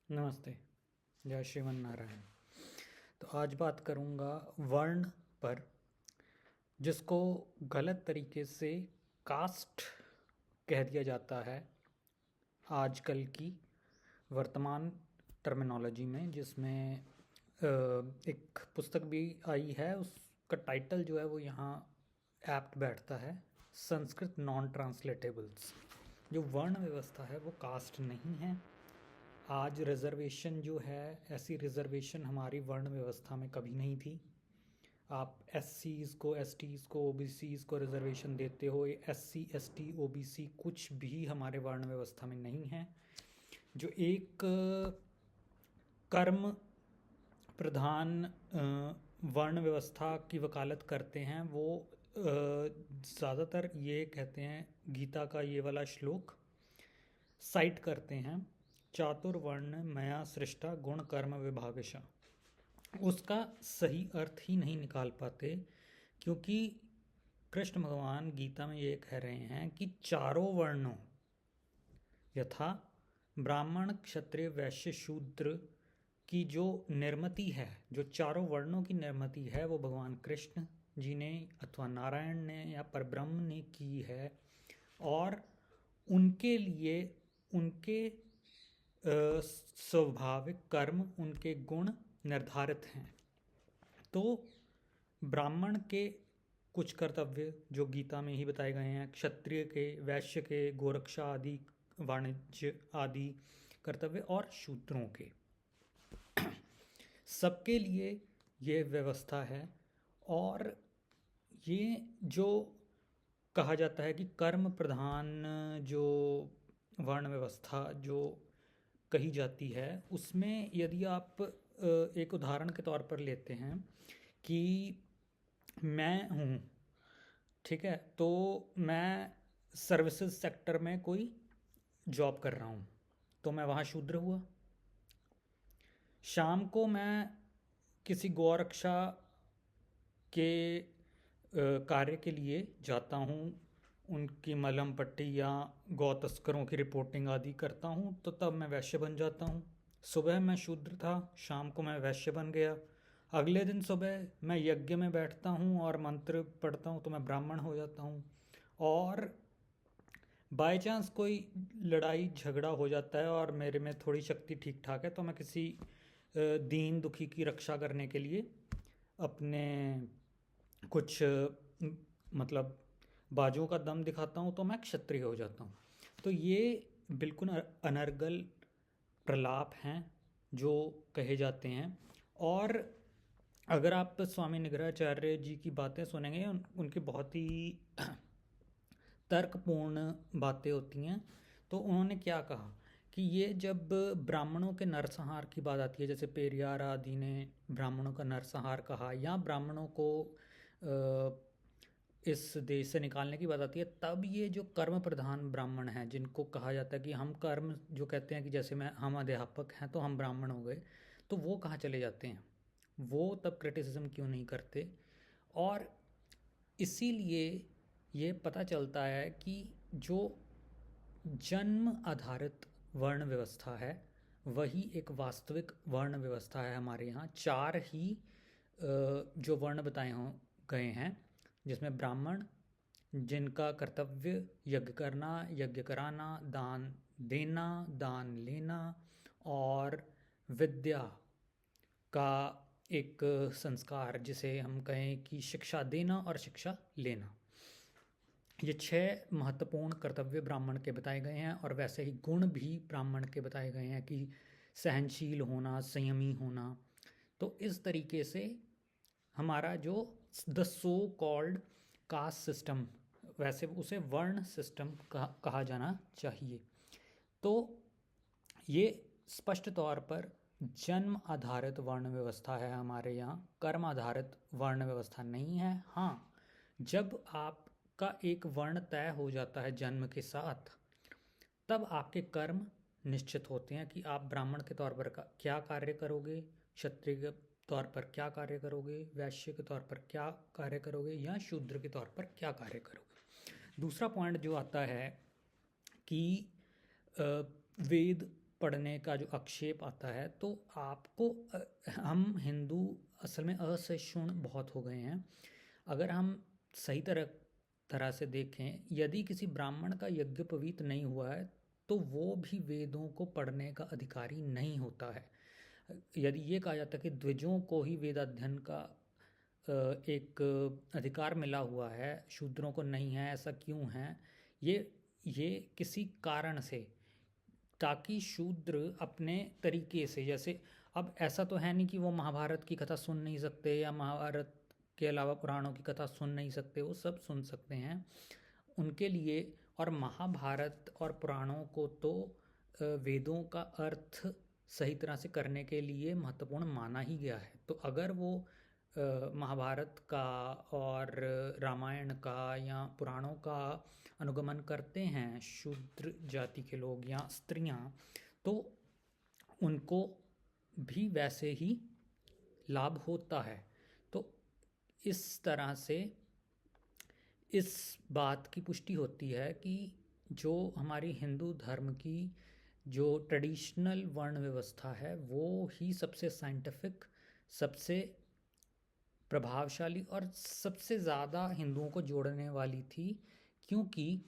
नमस्ते। जय श्रीमन नारायण। तो आज बात करूँगा वर्ण पर, जिसको गलत तरीके से कास्ट कह दिया जाता है आजकल की वर्तमान टर्मिनोलॉजी में, जिसमें एक पुस्तक भी आई है। उसका टाइटल जो है वो यहाँ एप्ट बैठता है, संस्कृत नॉन ट्रांसलेटेबल्स। जो वर्ण व्यवस्था है वो कास्ट नहीं है। आज रिजर्वेशन जो है, ऐसी रिजर्वेशन हमारी वर्ण व्यवस्था में कभी नहीं थी। आप एससीज़ को, एसटीज़ को, ओबीसीज़ को रिजर्वेशन देते हो, एससी एसटी ओबीसी कुछ भी हमारे वर्ण व्यवस्था में नहीं है। जो एक कर्म प्रधान वर्ण व्यवस्था की वकालत करते हैं वो ज़्यादातर ये कहते हैं, गीता का ये वाला श्लोक साइट करते हैं, चातुर्वर्ण मया सृष्टा गुण कर्म विभागशः। उसका सही अर्थ ही नहीं निकाल पाते, क्योंकि कृष्ण भगवान गीता में ये कह रहे हैं कि चारों वर्णों यथा ब्राह्मण क्षत्रिय वैश्य शूद्र की जो निर्मिति है, जो चारों वर्णों की निर्मिति है, वो भगवान कृष्ण जी ने अथवा नारायण ने या परब्रह्म ने की है। और उनके लिए उनके स्वाभाविक कर्म, उनके गुण निर्धारित हैं। तो ब्राह्मण के कुछ कर्तव्य जो गीता में ही बताए गए हैं, क्षत्रिय के, वैश्य के, गोरक्षा आदि, वाणिज्य आदि कर्तव्य, और शूद्रों के, सबके लिए ये व्यवस्था है। और ये जो कहा जाता है कि कर्म प्रधान जो वर्ण व्यवस्था जो कही जाती है, उसमें यदि आप एक उदाहरण के तौर पर लेते हैं कि मैं हूँ, ठीक है, तो मैं सर्विसेज सेक्टर में कोई जॉब कर रहा हूँ, तो मैं वहाँ शूद्र हुआ। शाम को मैं किसी गौरक्षा के कार्य के लिए जाता हूँ, उनकी मलहम पट्टी या गौ तस्करों की रिपोर्टिंग आदि करता हूँ, तो तब मैं वैश्य बन जाता हूँ। सुबह मैं शूद्र था, शाम को मैं वैश्य बन गया। अगले दिन सुबह मैं यज्ञ में बैठता हूँ और मंत्र पढ़ता हूँ, तो मैं ब्राह्मण हो जाता हूँ। और बाय चांस कोई लड़ाई झगड़ा हो जाता है और मेरे में थोड़ी शक्ति ठीक ठाक है, तो मैं किसी दीन दुखी की रक्षा करने के लिए अपने कुछ मतलब बाजुओं का दम दिखाता हूँ, तो मैं क्षत्रिय हो जाता हूँ। तो ये बिल्कुल अनर्गल प्रलाप हैं जो कहे जाते हैं। और अगर आप स्वामी निग्रहाचार्य जी की बातें सुनेंगे, उनकी बहुत ही तर्कपूर्ण बातें होती हैं। तो उन्होंने क्या कहा कि ये जब ब्राह्मणों के नरसंहार की बात आती है, जैसे पेरियार आदि ने ब्राह्मणों का नरसंहार कहा, या ब्राह्मणों को इस देश से निकालने की बात आती है, तब ये जो कर्म प्रधान ब्राह्मण हैं, जिनको कहा जाता है कि हम कर्म, जो कहते हैं कि जैसे हम अध्यापक हैं तो हम ब्राह्मण हो गए, तो वो कहाँ चले जाते हैं? वो तब क्रिटिसिज्म क्यों नहीं करते? और इसीलिए ये पता चलता है कि जो जन्म आधारित वर्ण व्यवस्था है वही एक वास्तविक वर्ण व्यवस्था है। हमारे यहाँ चार ही जो वर्ण बताए गए हैं, जिसमें ब्राह्मण, जिनका कर्तव्य यज्ञ करना, यज्ञ कराना, दान देना, दान लेना, और विद्या का एक संस्कार, जिसे हम कहें कि शिक्षा देना और शिक्षा लेना, ये 6 महत्वपूर्ण कर्तव्य ब्राह्मण के बताए गए हैं। और वैसे ही गुण भी ब्राह्मण के बताए गए हैं कि सहनशील होना, संयमी होना। तो इस तरीके से हमारा जो the so called caste system, वैसे उसे वर्ण सिस्टम कहा जाना चाहिए। तो ये स्पष्ट तौर पर जन्म आधारित वर्ण व्यवस्था है हमारे यहाँ, कर्म आधारित वर्ण व्यवस्था नहीं है। हाँ, जब आपका एक वर्ण तय हो जाता है जन्म के साथ, तब आपके कर्म निश्चित होते हैं कि आप ब्राह्मण के तौर पर क्या कार्य करोगे, क्षत्रिय के तौर पर क्या कार्य करोगे, वैश्य के तौर पर क्या कार्य करोगे, या शूद्र के तौर पर क्या कार्य करोगे। दूसरा पॉइंट जो आता है कि वेद पढ़ने का जो आक्षेप आता है, तो आपको हम हिंदू असल में असहिष्णु बहुत हो गए हैं। अगर हम सही तरह से देखें, यदि किसी ब्राह्मण का यज्ञोपवीत नहीं हुआ है तो वो भी वेदों को पढ़ने का अधिकारी नहीं होता है। यदि ये कहा जाता है कि द्विजों को ही वेदाध्ययन का एक अधिकार मिला हुआ है, शूद्रों को नहीं है, ऐसा क्यों है? ये किसी कारण से, ताकि शूद्र अपने तरीके से, जैसे अब ऐसा तो है नहीं कि वो महाभारत की कथा सुन नहीं सकते या महाभारत के अलावा पुराणों की कथा सुन नहीं सकते, वो सब सुन सकते हैं उनके लिए। और महाभारत और पुराणों को तो वेदों का अर्थ सही तरह से करने के लिए महत्वपूर्ण माना ही गया है। तो अगर वो महाभारत का और रामायण का या पुराणों का अनुगमन करते हैं शूद्र जाति के लोग या स्त्रियां, तो उनको भी वैसे ही लाभ होता है। तो इस तरह से इस बात की पुष्टि होती है कि जो हमारी हिंदू धर्म की जो ट्रेडिशनल वर्ण व्यवस्था है वो ही सबसे साइंटिफिक, सबसे प्रभावशाली और सबसे ज़्यादा हिंदुओं को जोड़ने वाली थी। क्योंकि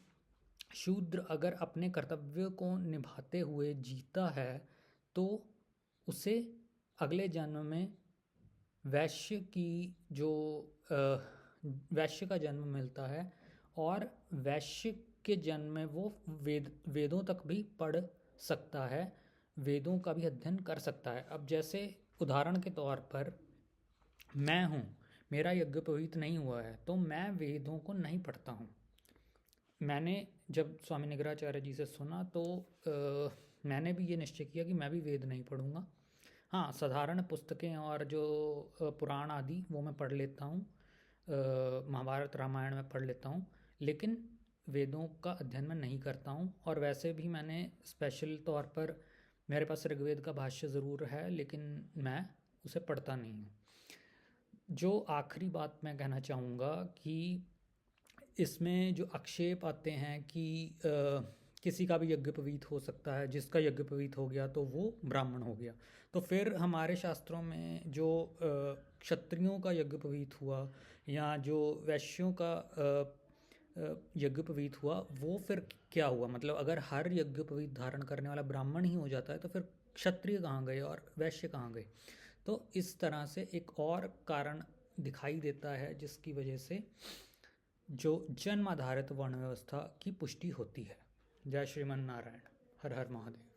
शूद्र अगर अपने कर्तव्य को निभाते हुए जीता है तो उसे अगले जन्म में वैश्य का जन्म मिलता है, और वैश्य के जन्म में वो वेदों तक भी पढ़ सकता है, वेदों का भी अध्ययन कर सकता है। अब जैसे उदाहरण के तौर पर मैं हूँ, मेरा यज्ञोपवीत नहीं हुआ है तो मैं वेदों को नहीं पढ़ता हूँ। मैंने जब स्वामी निगराचार्य जी से सुना तो मैंने भी ये निश्चय किया कि मैं भी वेद नहीं पढ़ूँगा। हाँ, साधारण पुस्तकें और जो पुराण आदि वो मैं पढ़ लेता हूँ, महाभारत रामायण में पढ़ लेता हूँ, लेकिन वेदों का अध्ययन मैं नहीं करता हूँ। और वैसे भी मैंने स्पेशल तौर पर, मेरे पास ऋग्वेद का भाष्य ज़रूर है लेकिन मैं उसे पढ़ता नहीं हूँ। जो आखिरी बात मैं कहना चाहूँगा कि इसमें जो आक्षेप आते हैं कि किसी का भी यज्ञोपवीत हो सकता है, जिसका यज्ञोपवीत हो गया तो वो ब्राह्मण हो गया। तो फिर हमारे शास्त्रों में जो क्षत्रियों का यज्ञोपवीत हुआ या जो वैश्यों का यज्ञोपवीत हुआ, वो फिर क्या हुआ? मतलब अगर हर यज्ञोपवीत धारण करने वाला ब्राह्मण ही हो जाता है तो फिर क्षत्रिय कहाँ गए और वैश्य कहाँ गए? तो इस तरह से एक और कारण दिखाई देता है जिसकी वजह से जो जन्म आधारित वर्ण व्यवस्था की पुष्टि होती है। जय श्रीमन नारायण। हर हर महादेव।